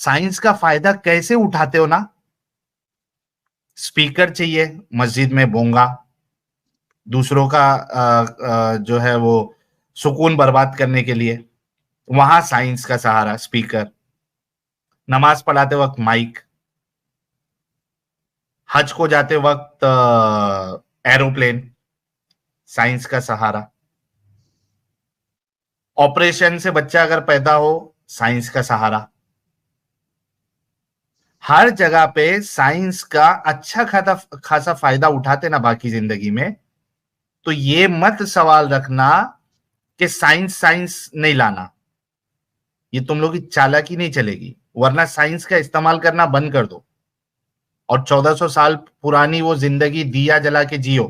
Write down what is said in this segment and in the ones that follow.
Science का फायदा कैसे उठाते हो ना? स्पीकर चाहिए मस्जिद में, बोंगा, दूसरों का जो है वो सुकून बर्बाद करने के लिए, वहां साइंस का सहारा, स्पीकर। नमाज पढ़ाते वक्त माइक, हज को जाते वक्त एरोप्लेन, साइंस का सहारा। ऑपरेशन से बच्चा अगर पैदा हो, साइंस का सहारा। हर जगह पे साइंस का अच्छा खासा फायदा उठाते ना बाकी जिंदगी में, तो ये मत सवाल रखना कि साइंस साइंस नहीं लाना। ये तुम लोग की चालाकी नहीं चलेगी, वरना साइंस का इस्तेमाल करना बंद कर दो और 1400 साल पुरानी वो जिंदगी दिया जला के जियो।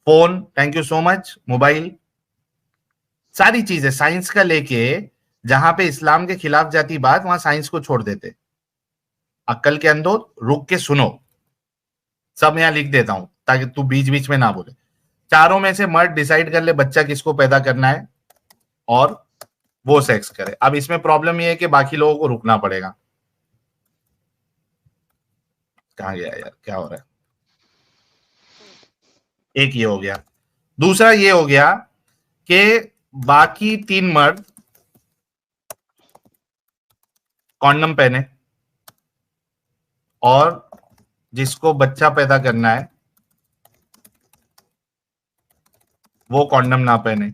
Phone, thank you so much, mobile, सारी चीजें साइंस का लेके, जहां पे इस्लाम के खिलाफ जाती बात, वहां साइंस को छोड़ देते। अक्ल के अंदर रुक के सुनो, सब यहां लिख देता हूं ताकि तू बीच बीच में ना बोले। चारों में से मर्द डिसाइड कर ले बच्चा किसको पैदा करना है और वो सेक्स करे। अब इसमें प्रॉब्लम ये है कि बाकी लोगों को रुकना पड़ेगा। कहां गया यार, क्या हो रहा है? एक ये हो गया। दूसरा ये हो गया कि बाकी 3 मर्द कॉन्डम पहने और जिसको बच्चा पैदा करना है वो कॉन्डम ना पहने।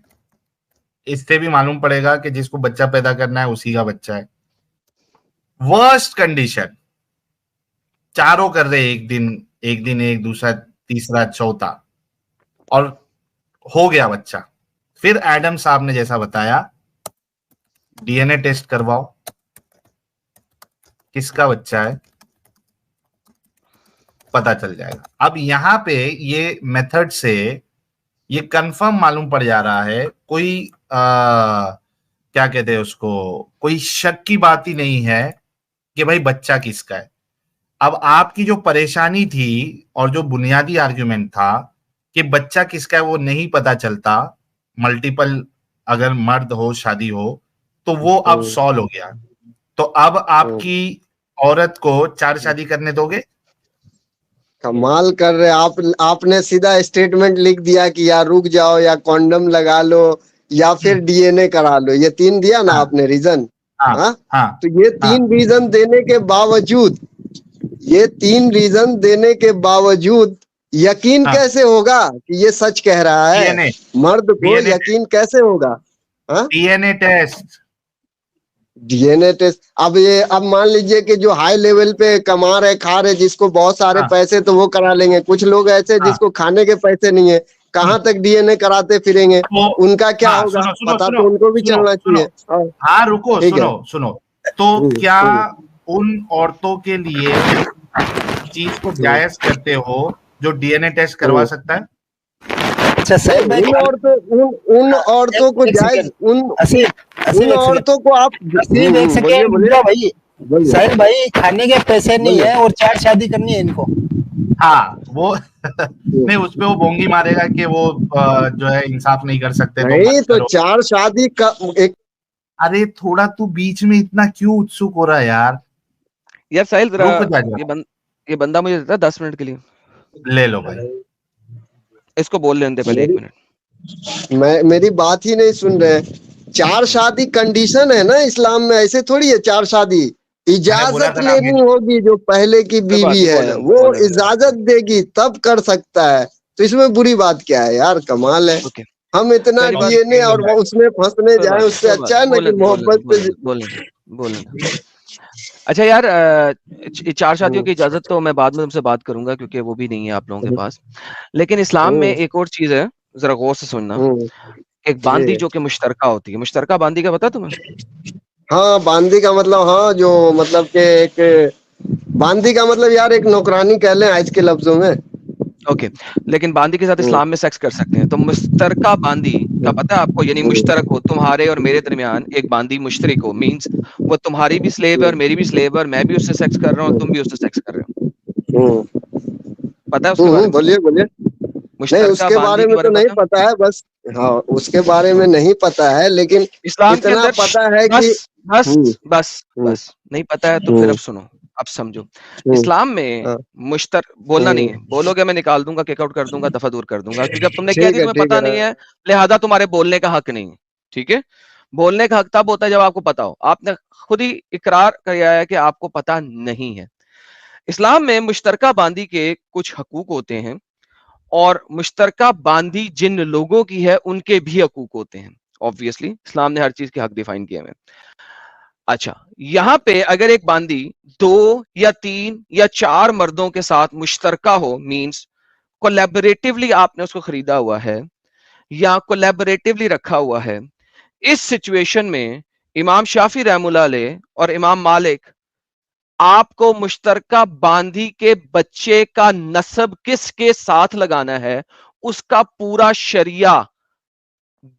इससे भी मालूम पड़ेगा कि जिसको बच्चा पैदा करना है उसी का बच्चा है। वर्स्ट कंडीशन, चारों कर रहे, एक दिन एक, दूसरा, तीसरा, चौथा, और हो गया बच्चा। फिर एडम साहब ने जैसा बताया, डीएनए टेस्ट करवाओ, किसका बच्चा है पता चल जाएगा। अब यहां पे ये मेथड से ये कंफर्म मालूम पड़ जा रहा है, कोई क्या कहते हैं उसको, कोई शक की बात ही नहीं है कि भाई बच्चा किसका है। अब आपकी जो परेशानी थी और जो बुनियादी आर्ग्यूमेंट था कि बच्चा किसका है वो नहीं पता चलता, मल्टीपल अगर मर्द हो, शादी हो, तो वो अब सॉल्व हो गया। तो अब आपकी औरत को 4 शादी करने दोगे? कमाल कर रहे आप। आपने सीधा स्टेटमेंट लिख दिया कि या रुक जाओ, या कॉन्डम लगा लो, या फिर डीएनए करा लो। ये 3 दिया ना आपने रीजन। हाँ, तो ये 3 रीजन देने के बावजूद, ये 3 रीजन देने के बावजूद यकीन कैसे होगा कि ये सच कह रहा है? मर्द को यकीन कैसे होगा? DNA test. DNA test. अब मान लीजिए कि जो हाई लेवल पे कमा रहे, खा रहे, जिसको बहुत सारे पैसे, तो वो करा लेंगे। कुछ लोग ऐसे जिसको खाने के पैसे नहीं है, कहाँ तक डीएनए कराते फिरेंगे, उनका क्या होगा? पता तो उनको भी चलना चाहिए। हाँ रुको, सुनो। तो क्या उन औरतों के लिए चीज को जायज करते हो जो डीएनए टेस्ट करवा सकता है? अच्छा साहिल भाई, उन औरतों को जायज, उन औरतों को आप एक सेकंड भाई, साहिल भाई खाने के पैसे नहीं है और 4 शादी करनी है इनको। हाँ वो नहीं, उस पे वो बोंगी मारेगा कि वो जो है इंसाफ नहीं कर सकते। नहीं तो 4 शादी का एक। अरे थोड़ा तू बीच में इतना क्यों उत्सुक हो रहा है यार? यार साहिल ये बंदा मुझे देता 10 मिनट के लिए। ले लो भाई, इसको बोल लेने दे पहले 1 मिनट। मेरी बात ही नहीं सुन रहे। 4 शादी कंडीशन है ना इस्लाम में, ऐसे थोड़ी है। 4 शादी इजाजत लेनी होगी, जो पहले की बीवी है वो इजाजत देगी तब कर सकता है। तो इसमें बुरी बात क्या है यार? कमाल है। हम इतना डीएनए और उसमें फंसने जाए, उससे अच्छा है ना कि मोहब्बत से बोले। अच्छा यार, 4 शादियों की इजाजत तो मैं बाद में तुमसे बात करूंगा, क्योंकि वो भी नहीं है आप लोगों के पास। लेकिन इस्लाम में एक और चीज है, जरा गौर से सुनना। एक बांदी जो कि मुश्तरका होती है। मुश्तरका बांदी का पता तुम्हें? हाँ, बांदी का मतलब, हाँ, जो मतलब के एक बांदी का मतलब यार एक नौकरानी कह लें आज के लफ्जों में। ओके, लेकिन बांदी के साथ इस्लाम में सेक्स कर सकते हैं। तो मुश्तरका बांदी का पता है आपको? यानी मुश्तरक हो, तुम्हारे और मेरे दरमियान एक बांदी मुश्तरक हो, मींस वो तुम्हारी भी स्लेव है और मेरी भी स्लेव है, और मैं भी उससे सेक्स कर रहा हूँ, तुम भी उससे सेक्स कर रहे हो। पता है उसके बारे में? बोलिए। नहीं, उसके बारे में तो नहीं पता है, बस हाँ उसके बारे में नहीं पता है, लेकिन इस्लाम के इतना अंदर पता है कि बस बस बस नहीं पता है तो फिर अब सुनो, अब समझो। इस्लाम में बोलना नहीं है, बोलोगे मैं निकाल दूंगा, किक आउट कर दूंगा, दफा दूर कर दूंगा, क्योंकि अब तुमने कह दी तुम्हें पता नहीं है, लिहाजा तुम्हारे बोलने का हक नहीं है। ठीक है, बोलने का हक तब होता है जब आपको पता हो। आपने खुद ही इकरार किया है कि आपको पता नहीं है। इस्लाम में मुश्तरका बांदी के कुछ हकूक होते हैं, और मुश्तरका बांदी जिन लोगों की है उनके भी हकूक होते हैं। ऑब्वियसली इस्लाम ने हर चीज के हक डिफाइन किए हैं। अच्छा, यहां पे अगर एक बांदी 2 या 3 या 4 मर्दों के साथ मुश्तरका हो, मींस कोलैबोरेटिवली आपने उसको खरीदा हुआ है या कोलैबोरेटिवली रखा हुआ है, इस सिचुएशन में इमाम शाफी रहमुल्लाह अलैह और इमाम मालिक आपको मुश्तरका बांदी के बच्चे का नस्ब किसके साथ लगाना है उसका पूरा शरिया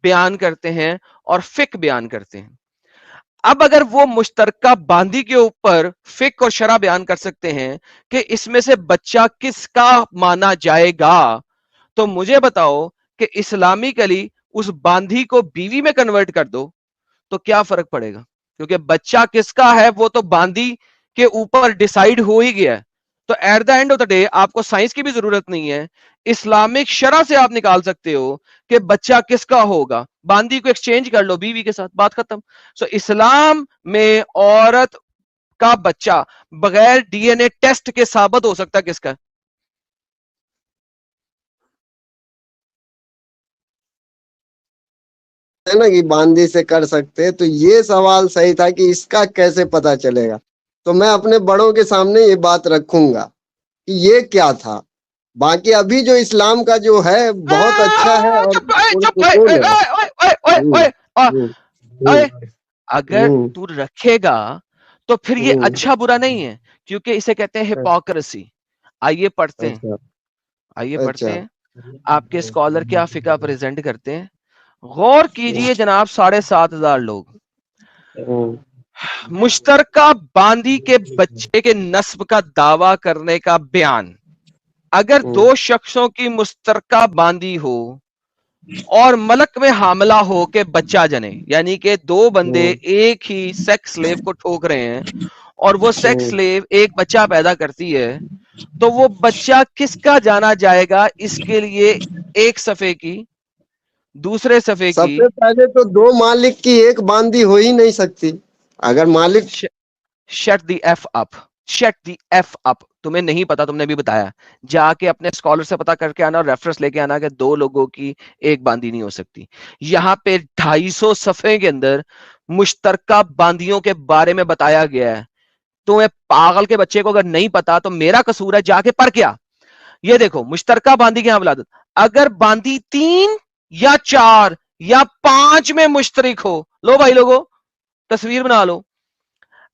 बयान करते हैं और फिक बयान करते हैं। अब अगर वो मुश्तरका बांदी के ऊपर फिक और शरा बयान कर सकते हैं कि इसमें से बच्चा किसका माना जाएगा, तो मुझे बताओ कि इस्लामिकली उस बांदी को बीवी में कन्वर्ट कर दो तो क्या फर्क पड़ेगा, क्योंकि बच्चा किसका है वो तो बांदी के ऊपर डिसाइड हो ही गया है। तो at the end of the day आपको साइंस की भी जरूरत नहीं है, इस्लामिक शरा से आप निकाल सकते हो कि बच्चा किसका होगा, बांदी को एक्सचेंज कर लो बीवी के साथ, बात खत्म। सो इस्लाम में औरत का बच्चा बगैर डीएनए टेस्ट के साबित हो सकता है किसका है। है ना कि बांदी से कर सकते, तो ये सवाल सही था कि इसका कैसे पता चलेगा। तो मैं अपने बड़ों के सामने ये बात रखूंगा कि ये क्या था। बाकी अभी जो इस्लाम का जो है बहुत अच्छा है और पुरसुकून है। अगर तू रखेगा तो फिर ये अच्छा बुरा नहीं है, क्योंकि इसे कहते हैं हिपोक्रेसी। आइए पढ़ते हैं, आइए पढ़ते हैं। आपके स्कॉलर क्या फिका प्रेजेंट करते हैं, गौर कीजिए जनाब। 7,500 लोग मुश्तरका बांदी के बच्चे के नस्ब का दावा करने का बयान। अगर 2 शख्सों की मुश्तरका बांदी हो और मलक में हामला हो के बच्चा जने, यानी कि 2 बंदे एक ही सेक्स स्लेव को ठोक रहे हैं और वो सेक्स स्लेव एक बच्चा पैदा करती है, तो वो बच्चा किसका जाना जाएगा, इसके लिए एक सफे की, दूसरे सफे की। सबसे पहले तो 2 मालिक की एक बांदी हो ही नहीं सकती। अगर मालिक shut the F up, shut the F up. तुम्हें नहीं पता, तुमने भी बताया, जाके अपने स्कॉलर से पता करके आना और रेफरेंस लेके आना कि 2 लोगों की एक बांदी नहीं हो सकती। यहां पे 250 सफे के अंदर मुश्तरका बांदियों के बारे में बताया गया है। तुम्हें पागल के बच्चे को अगर नहीं पता तो मेरा कसूर है, जाके पढ़ क्या। ये देखो मुश्तरका बांदी की वलादत, अगर बांदी 3 या 4 या 5 में मुश्तरिक हो, लो भाई लोगों तस्वीर बना लो,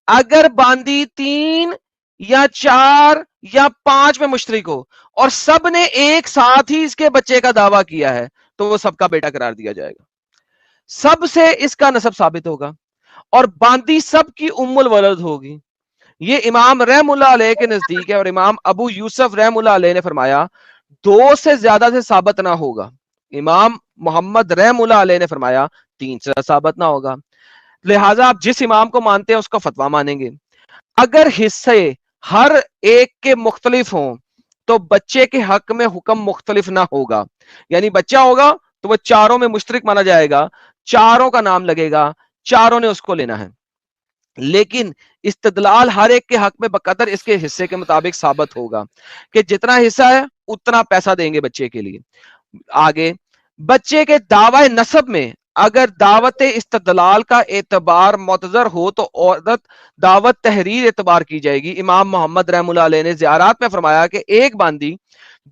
अगर बांदी 3 या 4 या 5 में मुश्तरिक हो और सब ने एक साथ ही इसके बच्चे का दावा किया है, तो वो सबका बेटा करार दिया जाएगा, सबसे इसका नसब साबित होगा और बांदी सबकी उम्मुल वलद होगी। ये इमाम रहमुल्लाह अलैह के नजदीक है और इमाम अबू यूसुफ रहमुल्लाह अलैह ने फरमाया 2 से ज्यादा से साबित ना होगा। इमाम मोहम्मद रहमुल्लाह अलैह ने फरमाया 3 से साबित ना होगा। लिहाजा आप जिस इमाम को मानते हैं उसका फतवा मानेंगे। अगर हिस्से हर एक के मुख्तलिफ हों तो बच्चे के हक में हुक्म मुख्तलिफ ना होगा, यानी बच्चा होगा तो वह चारों में मुश्तरिक माना जाएगा, चारों का नाम लगेगा, चारों ने उसको लेना है, लेकिन इस्तदलाल हर एक के हक में बकदर इसके हिस्से के मुताबिक साबित होगा कि जितना हिस्सा है उतना पैसा देंगे बच्चे के लिए। आगे बच्चे के दावा नसब में अगर दावत इस्तदलाल का एतबार मुतज़र हो तो औरत दावत तहरीर एतबार की जाएगी। इमाम मोहम्मद रहमुल्लाह अलैह ने ज़ियारात में फरमाया कि एक बांदी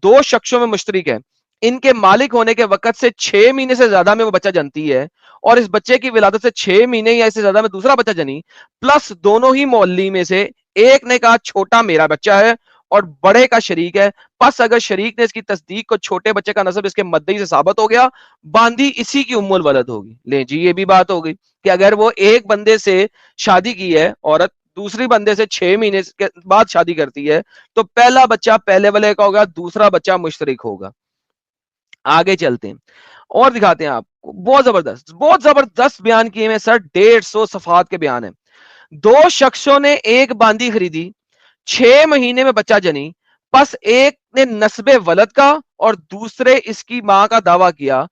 2 शख्सों में मुश्तरिक है, इनके मालिक होने के वक्त से 6 महीने से ज्यादा में वो बच्चा जनती है और इस बच्चे की विलादत से 6 महीने या इससे ज्यादा में दूसरा बच्चा जनी, प्लस दोनों ही मोहल्ली में से एक ने कहा छोटा मेरा बच्चा है और बड़े का शरीक है, बस अगर शरीक ने इसकी तस्दीक को छोटे बच्चे का नसब इसके मद्दई से साबित हो गया, बांदी इसी की उम्मुल वलद होगी। ले जी, ये भी बात हो गई कि अगर वो एक बंदे से शादी की है औरत, दूसरी बंदे से 6 महीने के बाद शादी करती है, तो पहला बच्चा पहले वाले का होगा, दूसरा बच्चा मुश्तरिक होगा। आगे चलते हैं और दिखाते हैं आपको। बहुत जबरदस्त बयान किए हैं सर, 150 सफात के बयान है। 2 शख्सों ने एक बांदी खरीदी, 6 महीने में बच्चा जनी, बस एक ने नस्बे वलद का और दूसरे इसकी मां का दावा किया,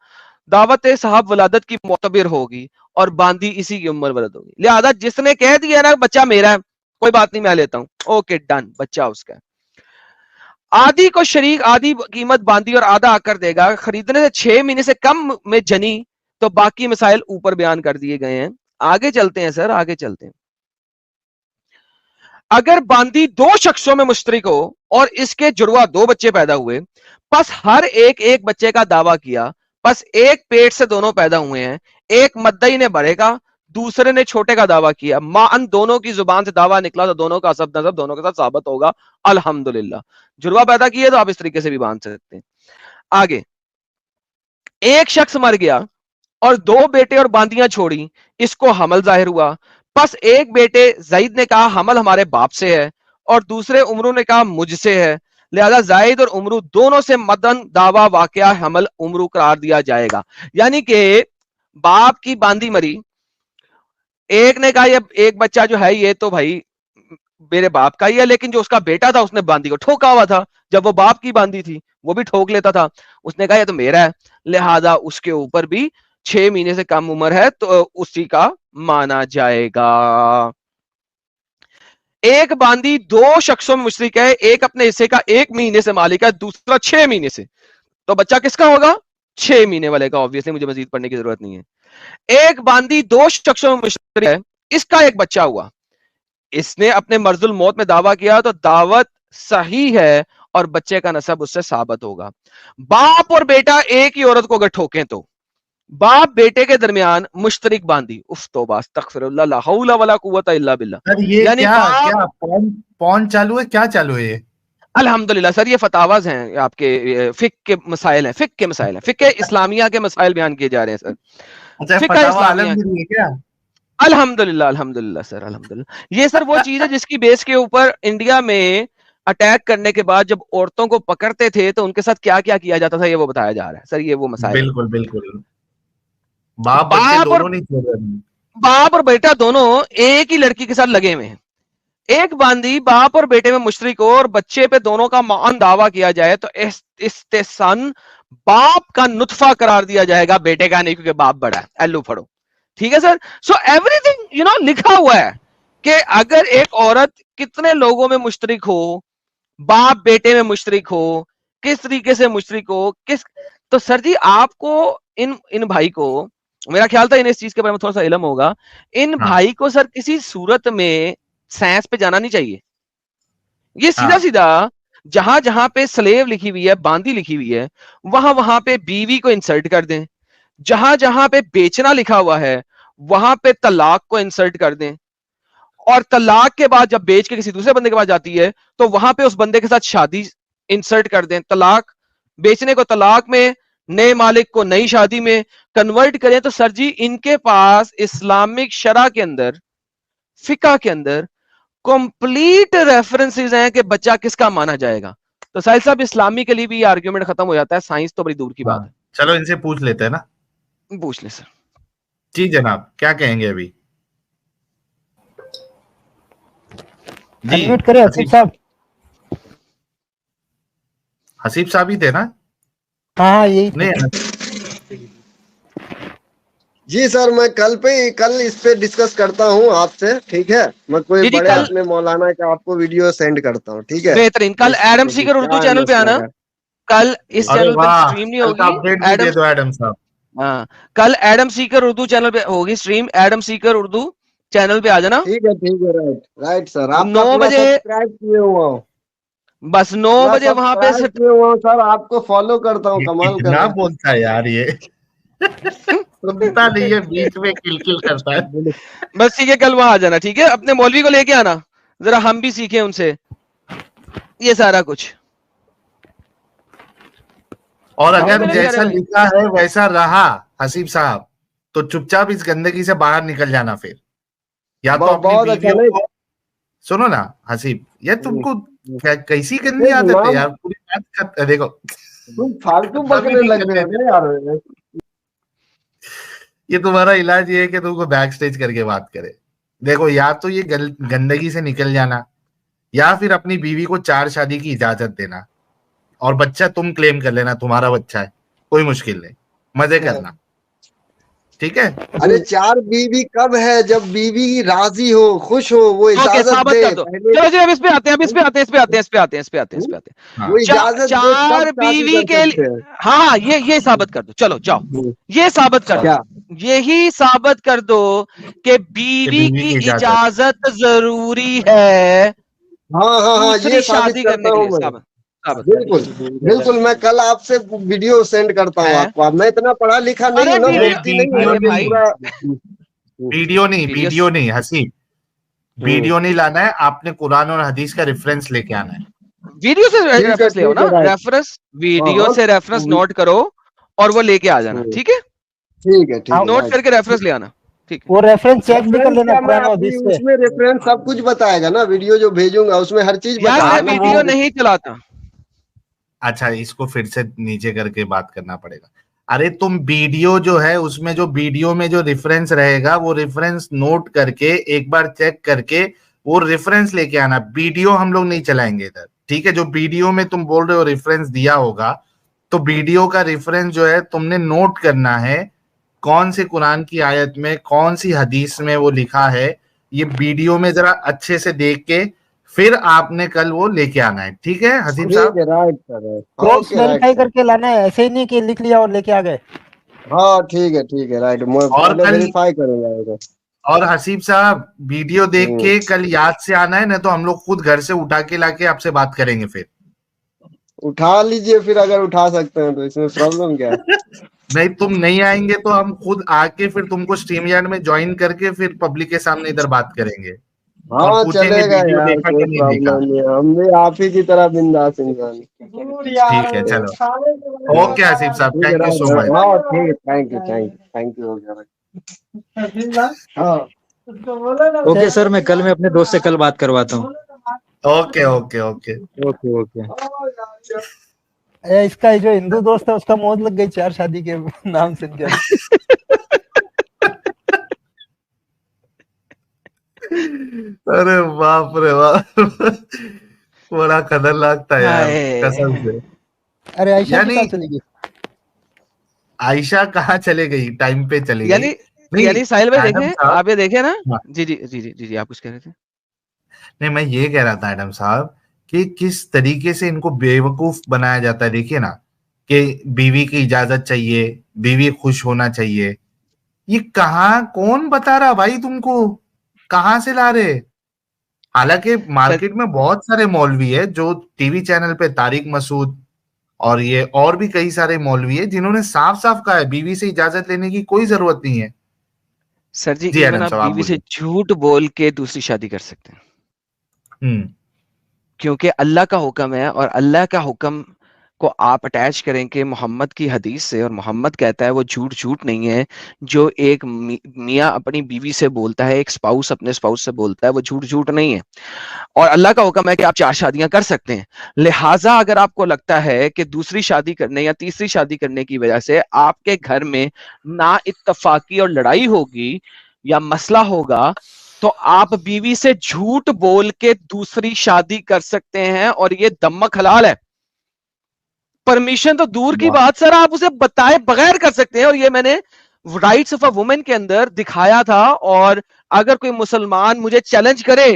दावत साहब वलादत की मोतबिर होगी और बांदी इसी की उम्र वलद होगी। लिहाजा जिसने कह दिया ना बच्चा मेरा है, कोई बात नहीं मैं लेता हूं, ओके डन, बच्चा उसका है। आधी को शरीक आधी कीमत बांधी और आधा आकर देगा। खरीदने से 6 महीने से कम में जनी तो बाकी मसाइल ऊपर बयान कर दिए गए हैं। आगे चलते हैं सर, आगे चलते हैं। अगर बांदी 2 शख्सों में मुश्तरिक हो और इसके जुड़वा 2 बच्चे पैदा हुए, बस हर एक बच्चे का दावा किया, बस एक पेट से दोनों पैदा हुए हैं, एक मद्दई ने बड़े का, दूसरे ने छोटे का दावा किया, मान दोनों की जुबान से दावा निकला तो दोनों का असब नसब दोनों के साथ साबित होगा, अल्हम्दुलिल्लाह। जुड़वा पैदा किए तो आप इस तरीके से भी बांध सकते हैं। आगे, एक शख्स मर गया और 2 बेटे और बांदियां छोड़ी, इसको हमल जाहिर हुआ, बस एक बेटे जईद ने कहा हमल हमारे बाप से है और दूसरे उमरू ने कहा मुझसे है, लिहाजा जायद और उमरू दोनों से मदन दावा वाकया हमल उमरू करार दिया जाएगा। यानी कि बाप की बांदी मरी, एक ने कहा ये एक बच्चा जो है ये तो भाई मेरे बाप का ही है, लेकिन जो उसका बेटा था उसने बांदी को ठोका हुआ था, जब वो बाप की बांदी थी वो भी ठोक लेता था, उसने कहा ये तो मेरा है, लिहाजा उसके ऊपर भी 6 महीने से कम उम्र है तो उसी का माना जाएगा। एक बांदी 2 शख्सों में मुश्तरिक है, एक अपने हिस्से का 1 महीने से मालिक है, दूसरा 6 महीने से, तो बच्चा किसका होगा? 6 महीने वाले का। ऑब्वियसली मुझे मजीद पढ़ने की जरूरत नहीं है। एक बांदी 2 शख्सों में मुश्तरिक है, इसका एक बच्चा हुआ, इसने अपने मर्जुल मौत में दावा किया तो दावत सही है और बच्चे का नसब उससे साबित होगा। बाप और बेटा एक ही औरत को अगर ठोकें तो बाप बेटे के दरमियान मुश्तरिक बांदी, उफ तौबा अस्तगफिरुल्लाह ला हौला वला कुव्वता इल्ला बिल्लाह। सर ये यानी क्या पॉन चालू है, क्या चालू है ये? अल्हम्दुलिल्लाह सर, ये फतावाज हैं आपके, फिक के मसाइल हैं, फिक इस्लामिया के मसाइल बयान किए जा रहे हैं सर। अच्छा, फिक फतावा इस्लामिया, आलमगीर है क्या? अल्हम्दुलिल्लाह सर, अल्हम्दुलिल्लाह। ये सर वो चीज है जिसकी बेस के ऊपर इंडिया में अटैक करने के बाद जब औरतों को पकड़ते थे तो उनके साथ क्या क्या किया जाता था, ये वो बताया जा रहा है सर, ये वो मसाइल। बिल्कुल बिल्कुल, बाप बच्चे दोनों नहीं छोड़ रहे। बाप और बेटा दोनों एक ही लड़की के साथ लगे हुए हैं। एक बांदी बाप और बेटे में मुश्तरिक हो और बच्चे पे दोनों का मान दावा किया जाए तो इस्तेसन बाप का नुतफा करार दिया जाएगा, बेटे का नहीं, क्योंकि बाप बड़ा है। एल्लू फड़ो, ठीक है सर। सो एवरीथिंग लिखा हुआ है कि अगर एक औरत कितने लोगों में मुश्तरिक हो, बाप बेटे में मुश्तरिक हो, किस तरीके से मुश्तरिक हो, तो सर जी आपको इन भाई को, मेरा ख्याल था इन्हें इस चीज के बारे में थोड़ा सा इल्म होगा, इन भाई को सर किसी सूरत में साइंस पे जाना नहीं चाहिए। ये सीधा सीधा जहां जहां पे स्लेव लिखी हुई है, बांदी लिखी हुई है, वहां वहां पे बीवी को इंसर्ट कर दें, जहां जहां पे बेचना लिखा हुआ है वहां पे तलाक को इंसर्ट कर दें, और तलाक के बाद जब बेच के किसी दूसरे बंदे के पास जाती है तो वहां पे उस बंदे के साथ शादी इंसर्ट कर दें। तलाक, बेचने को तलाक में, नए मालिक को नई शादी में कन्वर्ट करें। तो सर जी इनके पास इस्लामिक शरा के अंदर, फिका के अंदर कंप्लीट रेफरेंसेस हैं कि बच्चा किसका माना जाएगा। तो साहिल साहब इस्लामी के लिए भी आर्ग्यूमेंट खत्म हो जाता है, साइंस तो बड़ी दूर की बात है। चलो इनसे पूछ लेते हैं ना। पूछ ले सर। जी जनाब, क्या कहेंगे अभी? अनम्यूट करें हसीब साहब। हसीब साहब ही थे ना? हाँ यही नहीं, जी सर, मैं कल इस पे डिस्कस करता हूँ आपसे, ठीक है? मैं कोई बड़े अपने मौलाना का आपको वीडियो सेंड करता हूँ, ठीक है? बेहतरीन। कल एडम सीकर उर्दू चैनल पे आना, कल इस चैनल पे स्ट्रीम नहीं होगी। अपडेट भी दे दो एडम साहब। हाँ, कल एडम सीकर उर्दू चैनल पे होगी stream, Adam Sikar Urdu channel पे आ जाना। ठीक है राइट सर। आप 9 बजे सब्सक्राइब किए हुआ हूँ, बस 9 बजे वहां पे सर आपको फॉलो करता हूँ। कमाल कर रहा है, बोलता है यार ये सुनता नहीं है, बीच में किलकिल करता है। बस ठीक है, कल वहां आ जाना, ठीक है? अपने मौलवी को लेके आना, जरा हम भी सीखें उनसे ये सारा कुछ। और अगर जैसा लिखा है वैसा रहा हसीब साहब, तो चुपचाप इस गंदगी से बाहर निकल जाना। फिर या तो अपनी बीवियों को सुनो ना हसीब, ये तुमको कैसी गंदी आदत है यार, पूरी बात देखो तुम फालतू कभी बकने नहीं लग करने रहे हो ना यार। ये तुम्हारा इलाज ये है कि तुमको बैक स्टेज करके बात करे। देखो, या तो ये गंदगी से निकल जाना, या फिर अपनी बीवी को 4 शादी की इजाजत देना, और बच्चा तुम क्लेम कर लेना तुम्हारा बच्चा है, कोई मुश्किल नहीं, मजे करना, ठीक है। अरे 4 बीवी कब है, जब बीवी राजी हो, खुश हो, वो ओके, इजाजत साबित दे कर दो। पहले। चलो जी, अब इस पे आते हैं, अब इस पे आते हैं, इस पे आते हैं, इस पे आते हैं, इस पे आते हैं, इस पे आते हैं। हाँ, वो इजाजत दे तब चार शादी बीवी कर के सकते लिए, हैं। हाँ हाँ, ये साबित कर दो, चलो जाओ, ये साबित कर क्या? दो, यही साबित कर दो कि कि बीवी बीवी की की इजाजत। इजाजत जरूरी है हाँ हाँ हाँ, ये दूसरी साबित शादी करता करने के हूँ लिए। मैं। साबित, साबित बिल्कुल बिल्कुल, मैं कल आपसे वीडियो सेंड करता हूँ है। आपको। अब मैं इतना पढ़ा लिखा नहीं अरे हूँ ना, नहीं, मुफ्ती नहीं हूँ, वीडियो मैं नहीं, पूरा। वीडियो नहीं, वीडियो, वीडियो नहीं हसीब, वीडियो नहीं लाना है आपने, कुरान और हदीस का रेफरेंस लेके आना है। वीडियो से रेफरेंस ले आओ ठीक ना, है राइट। रेफरेंस, हाँ वीडियो हाँ, से रेफरेंस नोट करो और वो लेके आ जाना, ठीक है, ठीक है नोट राइट। करके रेफरेंस ले आना, ठीक है। वो रेफरेंस चेक भी कर रेफरेंस लेना क्या, मैं कुरान और अपनी हदीस पे। उसमें रेफरेंस सब कुछ बताएगा ना, वीडियो जो भेजूंगा उसमें हर चीज यार मैं बताएगा ना। वीडियो नहीं चलाता। अच्छा, इसको फिर से नीचे करके बात करना पड़ेगा। अरे तुम वीडियो जो है उसमें, जो वीडियो में जो रेफरेंस रहेगा वो रेफरेंस नोट करके एक बार चेक करके वो रेफरेंस लेके आना। वीडियो हम लोग नहीं चलाएंगे इधर, ठीक है। जो वीडियो में तुम बोल रहे हो रेफरेंस दिया होगा, तो वीडियो का रेफरेंस जो है तुमने नोट करना है, कौन से कुरान की आयत में, कौन सी हदीस में वो लिखा है, ये वीडियो में जरा अच्छे से देख के फिर आपने कल वो लेके आना है, ठीक है हसीब ठीक साहब। है right sir, cross okay right verify sir. करके लाना है, ऐसे ही नहीं कि लिख लिया और लेके आ गए। हाँ ठीक है राइट, मैं और पहले कल, वेरीफाई करूंगा इधर। और हसीब साहब वीडियो देख हम्म, के कल याद से आना है, ना तो हम लोग खुद घर से उठा के लाके आपसे बात करेंगे फिर। उठा लीजिए फिर, अगर उठा सकते हैं तो, इसमें प्रॉब्लम क्या है। नहीं, तुम नहीं आएंगे तो हम खुद आके फिर तुमको स्ट्रीम यार्ड में ज्वाइन करके फिर पब्लिक के सामने इधर बात करेंगे और हाँ पूछेंगे चलेगा वीडियो यार, देखा कोई कि नहीं देखा। प्रॉब्लम नहीं है, हम भी आप ही की तरह बिंदास इंसान हैं। ठीक है, चलो, ओके हसीब साहब, ठीक है thank you so right, much. हाँ ठीक है, थैंक यू हो गया भाई। हाँ ओके सर, मैं कल, मैं अपने दोस्त से कल बात करवाता हूँ। Okay okay okay. Okay okay. इसका जो हिंदू दोस्त है उसका मौत लग गई 4 शादी के नाम से क्या। अरे बाप रे बाप, बड़ा खतरनाक था यार, हाय, कसम से। अरे आयशा की यानी कहाँ चली गई। आयशा कहाँ चले गई, टाइम पे चली गई। यानी नहीं, यानी साहिल भाई एडम देखें, साहब, आप ये देखे ना। हाँ, जी जी जी जी जी जी, आप कुछ कह रहे थे। नहीं मैं ये कह रहा था एडम साहब कि किस तरीके से इनको बेवकूफ बनाया जाता है, देखिए ना, कि बीवी की इजाजत चाहिए, बीवी खुश होना चाहिए। ये कहाँ, कौन बता रहा भाई तुमको, कहाँ से ला रहे। हालांकि सर, मार्केट में बहुत सारे मौलवी है जो टीवी चैनल पे, तारिक मसूद और ये और भी कई सारे मौलवी है जिन्होंने साफ साफ कहा है बीवी से इजाजत लेने की कोई जरूरत नहीं है। सर जी, जी इवन एडम आप साहब, आप बीवी से बोलिए। झूठ बोल के दूसरी शादी कर सकते हैं, हम्म। क्योंकि अल्लाह का हुक्म है, और अल्लाह का हुक्म को आप अटैच करें कि मोहम्मद की हदीस से, और मोहम्मद कहता है वो झूठ झूठ नहीं है। जो एक मियाँ अपनी बीवी से बोलता है, एक स्पाउस अपने स्पाउस से बोलता है, वो झूठ झूठ नहीं है। और अल्लाह का हुक्म है कि आप 4 शादियां कर सकते हैं। लिहाजा अगर आपको लगता है कि दूसरी शादी करने या तीसरी शादी करने की वजह से आपके घर में ना इत्तफाकी और लड़ाई होगी या मसला होगा, तो आप बीवी से झूठ बोल के दूसरी शादी कर सकते हैं, और ये दम्मक हलाल है। परमिशन तो दूर की वाह। बात सर, आप उसे बताए बगैर कर सकते हैं। और ये मैंने राइट्स ऑफ अ वुमेन के अंदर दिखाया था। और अगर कोई मुसलमान मुझे चैलेंज करे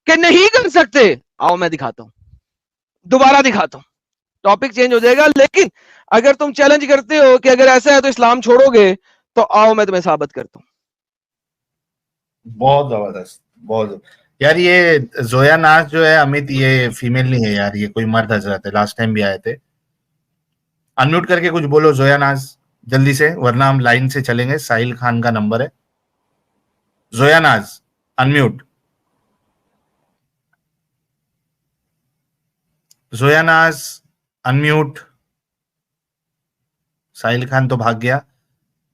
कि नहीं कर सकते, आओ मैं दिखाता हूं, दोबारा दिखाता हूं, टॉपिक चेंज हो जाएगा। लेकिन अगर तुम चैलेंज करते हो कि अगर ऐसा है तो इस्लाम छोड़ोगे, तो आओ मैं तुम्हें साबित करता हूं। बहुत जबरदस्त, बहुत। यार ये जोया नाज जो है अमित, ये फीमेल नहीं है यार, ये कोई मर्द हजरत है, लास्ट टाइम भी आए थे। अनम्यूट करके कुछ बोलो जोया नाज, जल्दी से, वरना हम लाइन से चलेंगे। साहिल खान का नंबर है। जोया नाज, अनम्यूट। जोया नाज, अनम्यूट। साहिल खान तो भाग गया।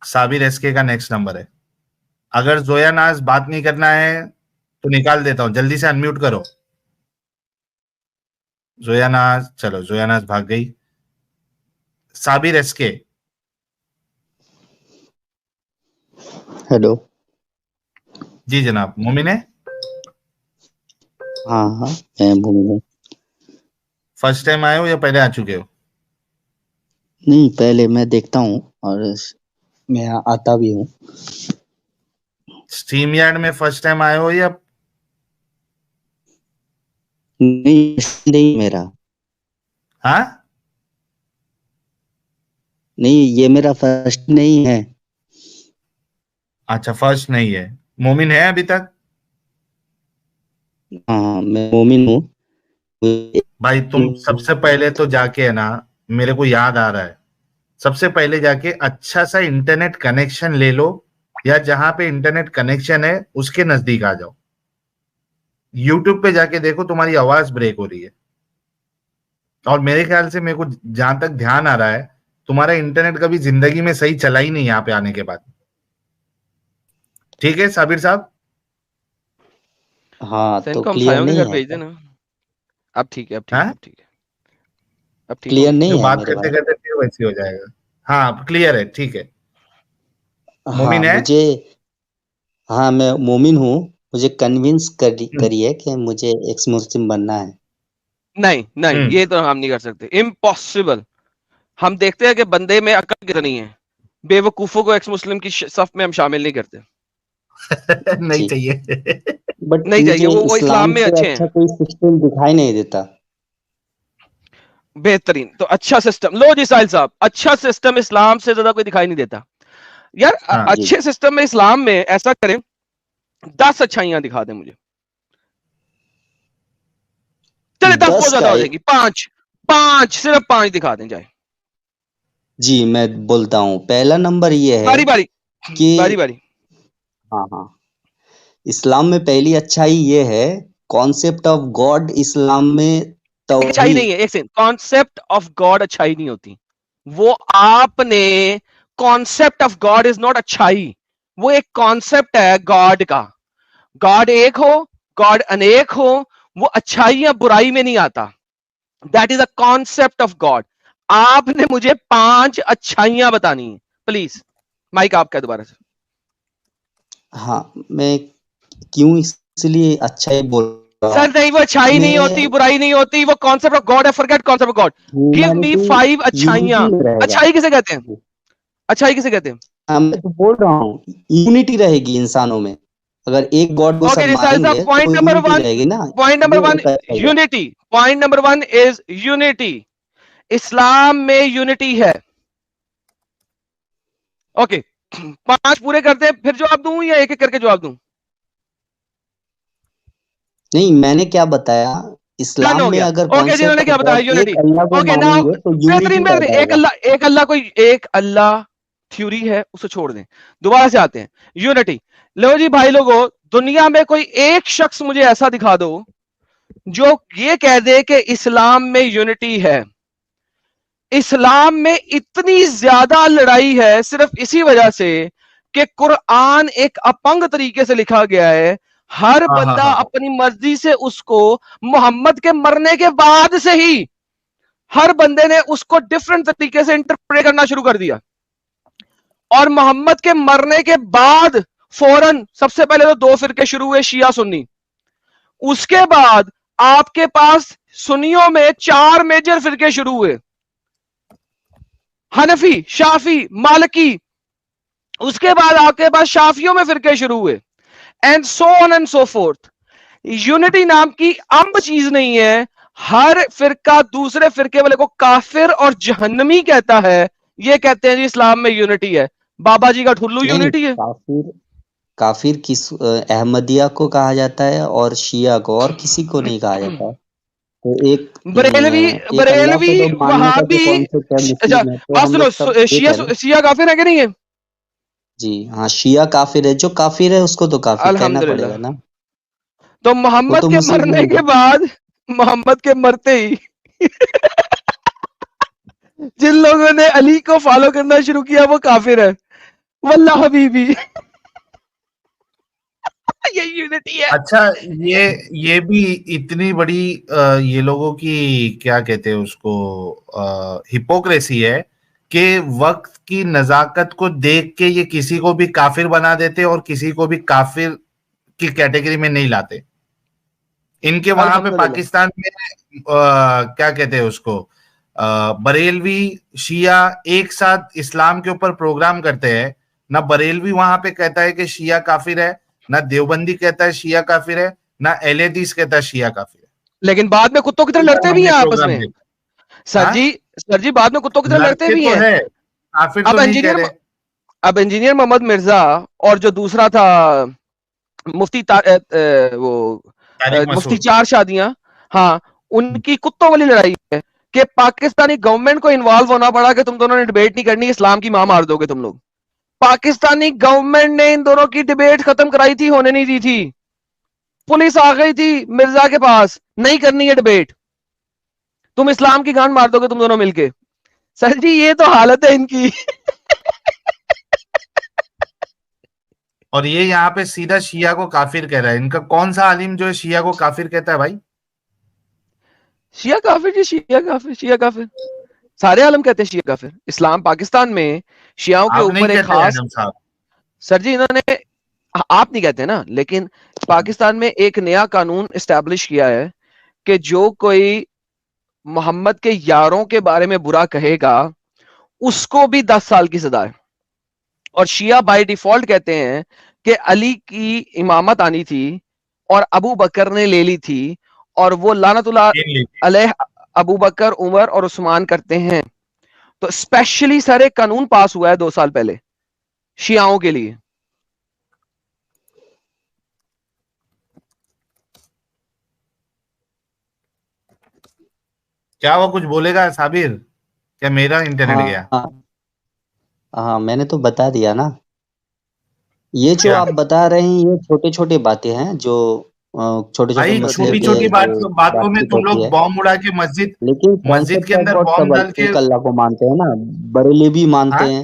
साबिर एसके का नेक्स्ट नंबर है। अगर जोया नाज बात नहीं करना है तो निकाल देता हूं, जल्दी से अनम्यूट करो। जोया नाज, चलो जोया नाज भाग गई। साबिर एसके। हेलो। जी जनाब, मोमिन है? हाँ हाँ, मैं मोमिन हूँ। फर्स्ट टाइम आए हो या पहले आ चुके हो? नहीं, पहले मैं देखता हूँ और मैं आता भी हूँ। स्ट्रीम यार्ड में फर्स्ट टाइम आए हो या? नहीं मेरा, हाँ, नहीं ये मेरा फर्स्ट नहीं है। अच्छा फर्स्ट नहीं है। मोमिन है अभी तक? हाँ, मैं मोमिन हूँ। भाई तुम सबसे पहले तो जाके है ना, मेरे को याद आ रहा है, सबसे पहले जाके अच्छा सा इंटरनेट कनेक्शन ले लो, या जहां पे इंटरनेट कनेक्शन है उसके नजदीक आ जाओ। यूट्यूब पे जाके देखो, तुम्हारी आवाज ब्रेक हो रही है, और मेरे ख्याल से, मेरे को जहां तक ध्यान आ रहा है, तुम्हारा इंटरनेट कभी जिंदगी में सही चला ही नहीं यहाँ पे आने के बाद। ठीक है साबिर साहब? हाँ, सैन तो को हम क्लियर सायों के नहीं घर है भेज क्या? देना। अब ठीक है, अब ठीक है, हाँ, अब ठीक है, अब ठीक क्लियर होगा। जो नहीं है बात मेरे करते भाई? करते फिर वैसे हो जाएगा। हाँ क्लियर है, ठीक है। हाँ मोमिन है? मुझे, हाँ मैं मोमिन हूँ। मुझे कन्विंस करिए कि मुझे एक्स मुस्लिम बनना है। नहीं नहीं, हम्म। ये तो हम नहीं कर सकते, इम्पॉसिबल। हम देखते हैं कि बंदे में अकल कितनी है। बेवकूफों को एक्स मुस्लिम की सफ में हम शामिल नहीं करते। नहीं जी, चाहिए। बट नहीं चाहिए, मुझे वो इस्लाम इस्लाम में से अच्छे अच्छा हैं। कोई सिस्टम दिखाई नहीं देता। बेहतरीन, तो अच्छा सिस्टम लो जी साहिल साहब। अच्छा सिस्टम इस्लाम से ज्यादा कोई दिखाई नहीं देता यार। हाँ, जी, अच्छे सिस्टम में इस्लाम में ऐसा करें, 10 अच्छाइयां दिखा दें मुझे। चले 10 बहुत 10 ज्यादा का हो जाएगी, 5 5 सिर्फ 5 दिखा दें जाए। जी मैं बोलता हूँ। पहला नंबर ये है बारी बारी, कि बारी बारी। हाँ हाँ, इस्लाम में पहली अच्छाई ये है, कॉन्सेप्ट ऑफ गॉड इस्लाम में अच्छाई नहीं तौहीद। है, एक सेकंड, कॉन्सेप्ट ऑफ गॉड अच्छाई नहीं होती। वो आपने, concept of God is not अच्छाई। वो एक कॉन्सेप्ट है गॉड का। गॉड एक हो, गॉड अनेक हो, वो अच्छाई या बुराई में नहीं आता। That is a concept of God. आपने मुझे 5 अच्छाइयां बतानी है, प्लीज। माइक आपका दोबारा से। हाँ, मैं क्यों इसलिए अच्छाई बोल रहा सर नहीं, वो अच्छाई हूँ, नहीं होती, मैं बुराई नहीं होती, वो कॉन्सेप्ट ऑफ गॉड है। Forget concept of God. Give me humanity 5 अच्छाइयां। यूनिटी रहेगा। अच्छाई किसे कहते हैं? अच्छाई किसे कहते हैं? हाँ, मैं तो बोल रहा हूँ यूनिटी रहेगी इंसानों में। अगर एक गॉड को ओके सब जी साहिल साहब, मानेंगे तो यूनिटी रहेगी ना। पॉइंट नंबर ये वन, एक अच्छा है। Unity. Point number 1 is unity. Islam में यूनिटी है। ओके, 5 पूरे करते हैं, फिर जवाब दूं या एक एक करके जवाब दूं? नहीं, मैंने क्या बताया, डन इस्लाम हो में गया। अगर ओके जी, कॉन्सेप्ट उन्होंने ऑफ क्या बताया? God unity. एक अल्लाह को ओके नाउ, मानेंगे तो बेहतरीन यूनिटी रह बेहतरीन। जाएगा। एक अल्लाह कोई एक अल्लाह थ्योरी है, उसे छोड़ दें। दोबारा से आते हैं, यूनिटी। लो जी भाई लोगों, दुनिया में कोई एक शख्स मुझे ऐसा दिखा दो जो ये कह दे कि इस्लाम में यूनिटी है। इस्लाम में इतनी ज्यादा लड़ाई है सिर्फ इसी वजह से कि कुरान एक अपंग तरीके से लिखा गया है। हर हाँ, हाँ, बंदा हाँ, अपनी मर्जी से उसको, मोहम्मद के मरने के बाद से ही हर बंदे ने उसको डिफरेंट तरीके से इंटरप्रेट करना शुरू कर दिया। और मोहम्मद के मरने के बाद फौरन सबसे पहले तो 2 फिरके शुरू हुए, शिया सुन्नी। उसके बाद आपके पास सुन्नियों में 4 मेजर फिरके शुरू हुए, हनफी, शाफी, मालिकी। उसके बाद आपके पास शाफियों में फिरके शुरू हुए, and so on and so fourth. Unity नाम की अम्ब चीज नहीं है। हर फिरका दूसरे फिरके वाले को काफिर और जहन्नमी कहता है। ये कहते हैं जी इस्लाम में यूनिटी है। बाबा जी का ठुल्लू नहीं, यूनिटी है। काफिर काफिर किस अहमदिया को कहा जाता है और शिया को, और किसी को नहीं कहा जाता है। तो बरेलवी, एक अल्लाह बरेलवी, को तो मानने का जो वहाबी। कॉन्सेप्ट है अच्छा, मुस्लिम में, तो बात हम सुनो, लोग सब एक शिया, है ना। शिया काफिर है कि नहीं है? जी हाँ, शिया काफिर है, जो काफिर है उसको तो काफिर कहना पड़ेगा अल्हम्दुलिल्लाह। ना। तो वो मोहम्मद तो के मुसलमान मरने के है। बाद, मोहम्मद के मरते ही जिन लोगों ने अली को फॉलो करना शुरू किया वो काफिर है। वल्लाह हबीबी। ये यूनिटी है। अच्छा, ये भी इतनी बड़ी ये लोगों की क्या कहते हैं उसको, हिपोक्रेसी है कि वक्त की नजाकत को देख के ये किसी को भी काफिर बना देते और किसी को भी काफिर की कैटेगरी में नहीं लाते। इनके वहां पे पाकिस्तान में क्या कहते हैं उसको, बरेलवी शिया एक साथ इस्लाम के ऊपर प्रोग्राम करते हैं। ना बरेलवी वहां पे कहता है कि शिया काफिर है, ना देवबंदी कहता है शिया काफिर है, ना अहले हदीस कहता है शिया काफिर है। लेकिन बाद में कुत्तों की तरह लड़ते भी हैं आपस में सर जी बाद में कुत्तों की तरह लड़ते भी हैं। अब इंजीनियर मोहम्मद मिर्जा और जो दूसरा था मुफ्ती मुफ्ती चार शादियां, हाँ, उनकी कुत्तों वाली लड़ाई है कि पाकिस्तानी गवर्नमेंट को इन्वॉल्व होना पड़ा कि तुम दोनों ने डिबेट नहीं करनी, इस्लाम की मां मार दोगे तुम लोग। पाकिस्तानी गवर्नमेंट ने इन दोनों की डिबेट खत्म कराई थी, होने नहीं दी थी। पुलिस आ गई थी मिर्जा के पास, नहीं करनी है डिबेट, तुम इस्लाम की गांड मार दोगे तुम दोनों मिलके। सर जी ये तो हालत है इनकी। और ये यहाँ पे सीधा शिया को काफिर कह रहा है। इनका कौन सा आलिम जो है शिया को काफिर कहता है भाई? शिया काफिर जी, शिया काफिर, शिया काफिर, सारे आलम कहते हैं शिया काफिर। इस्लाम पाकिस्तान में शियाओं के ऊपर एक खास, सर जी इन्होंने, आप नहीं कहते ना, लेकिन पाकिस्तान में एक नया कानून इस्टेब्लिश किया है कि जो कोई मोहम्मद के यारों के बारे में बुरा कहेगा उसको भी 10 साल की सजा है। और शिया बाय डिफॉल्ट कहते हैं कि अली की इमामत आनी थी और अबू बकर ने ले ली थी, और वो लानतुल्लाह अलैह अबू बकर, उमर और उस्मान करते हैं। तो स्पेशली सारे कानून पास हुआ है 2 साल पहले शियाओं के लिए। क्या वो कुछ बोलेगा साबिर? क्या मेरा इंटरनेट गया? हाँ, मैंने तो बता दिया ना। ये जो आप बता रहे हैं ये छोटे छोटे बातें हैं जो छोटे छोटे मसले, छोटी छोटी बातों में तुम लोग बॉम्ब उड़ा के मस्जिद के अंदर बॉम्ब डाल के अल्लाह को मानते हैं ना, बरेली भी मानते हैं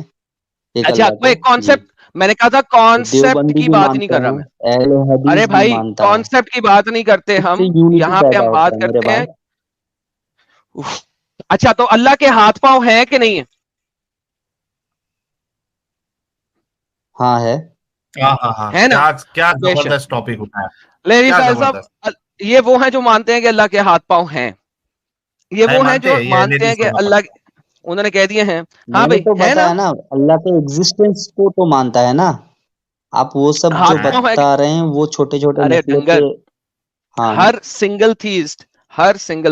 एक अच्छा, कोई कॉन्सेप्ट, मैंने कहा था कॉन्सेप्ट की बात नहीं कर रहा मैं। अरे भाई कॉन्सेप्ट की बात नहीं करते हम, यहाँ पे हम बात करते हैं। अच्छा, तो अल्लाह के हाथ पांव है कि नहीं है? हाँ है। हाँ, है ना? क्या जबरदस्त टॉपिक होता है। लेकिन साहब ये वो हैं जो मानते हैं कि अल्लाह के हाथ पांव हैं, ये वो हैं जो मानते हैं कि अल्लाह, उन्होंने कह दिए हैं। हाँ भाई, तो है ना, अल्लाह के एग्जिस्टेंस को तो मानता है ना। आप वो सब जो बता रहे हैं वो छोटे छोटे, अरे डंगर, हर सिंगल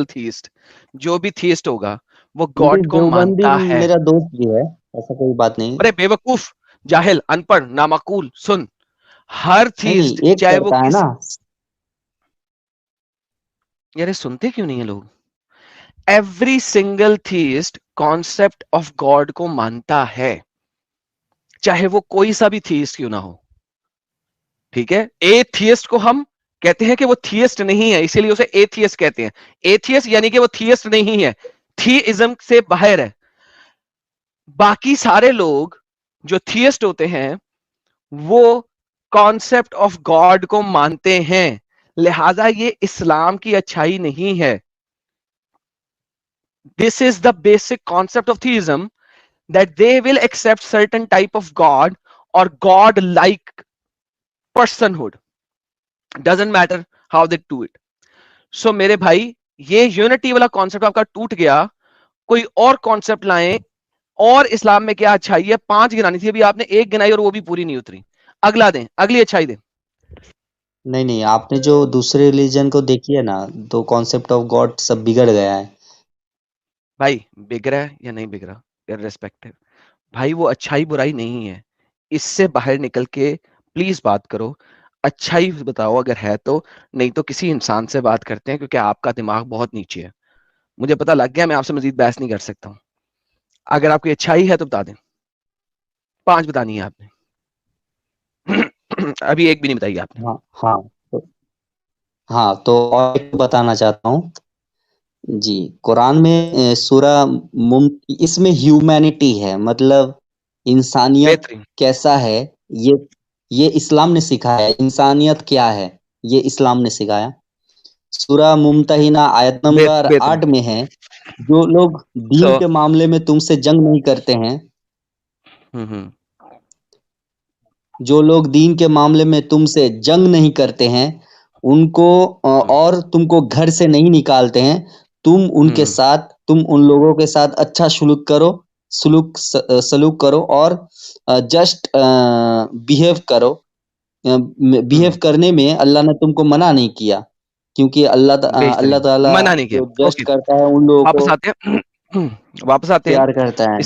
थीस्ट जो भी थीस्ट होगा वो गॉड को मानता है। मेरा दोस्त भी है, ऐसा कोई बात नहीं। अरे बेवकूफ, जाहिल, अनपढ़, नामाकूल, सुन, हर थीस्ट चाहे वो है ना, यार सुनते क्यों नहीं है लोग? Every single theist concept of God को मानता है, चाहे वो कोई सा भी थीस्ट क्यों ना हो। ठीक है, एथियस्ट को हम कहते हैं कि वो थियस्ट नहीं है, इसीलिए उसे एथियस्ट कहते हैं। एथियस्ट यानी कि वो थियस्ट नहीं है, थीइज्म से बाहर है। बाकी सारे लोग जो थियस्ट होते हैं वो कॉन्सेप्ट ऑफ गॉड को मानते हैं, लिहाजा ये इस्लाम की अच्छाई नहीं है। This is the basic concept of theism, that they will accept certain type of God or God like personhood, doesn't matter how they do it. So मेरे भाई, ये यूनिटी वाला कॉन्सेप्ट आपका टूट गया, कोई और कॉन्सेप्ट लाएं। और इस्लाम में क्या अच्छाई है? 5 गिनानी थी, अभी आपने 1 गिनाई और वो भी पूरी नहीं उतरी। अगला दें, अगली अच्छाई दें। नहीं, आपने जो दूसरे रिलीजन को देखी है ना, तो कॉन्सेप्ट ऑफ गॉड सब बिगड़ गया है भाई। बिगड़ा है या नहीं बिगड़ा, इररिस्पेक्टिव भाई, वो अच्छाई बुराई नहीं है, इससे बाहर निकल के प्लीज बात करो, अच्छाई बताओ अगर है तो, नहीं तो किसी इंसान से बात करते हैं, क्योंकि आपका दिमाग बहुत नीचे है। मुझे पता लग गया, मैं आपसे मजीद बहस नहीं कर सकता हूं। अगर आपकी अच्छाई है तो बता दें, 5 बतानी है आपने। अभी 1 भी नहीं बताई आपने। हाँ, तो और एक बताना चाहता हूँ जी। कुरान में सूरा इसमें ह्यूमैनिटी है, मतलब इंसानियत कैसा है, ये इस्लाम ने सिखाया। इंसानियत क्या है ये इस्लाम ने सिखाया। सूरा मुमतहिना आयत नंबर 8 में है जो लोग दीन के मामले में तुमसे जंग नहीं करते हैं, जो लोग दीन के मामले में तुमसे जंग नहीं करते हैं, उनको और तुमको घर से नहीं निकालते हैं, तुम उनके साथ, तुम उन लोगों के साथ अच्छा सलूक करो और जस्ट बिहेव करो। बिहेव करने में अल्लाह ने तुमको मना नहीं किया, क्योंकि अल्लाह ताला मना नहीं किया। जो जस्ट करता है उन लोगों को वापस आते हैं। प्यार करता है।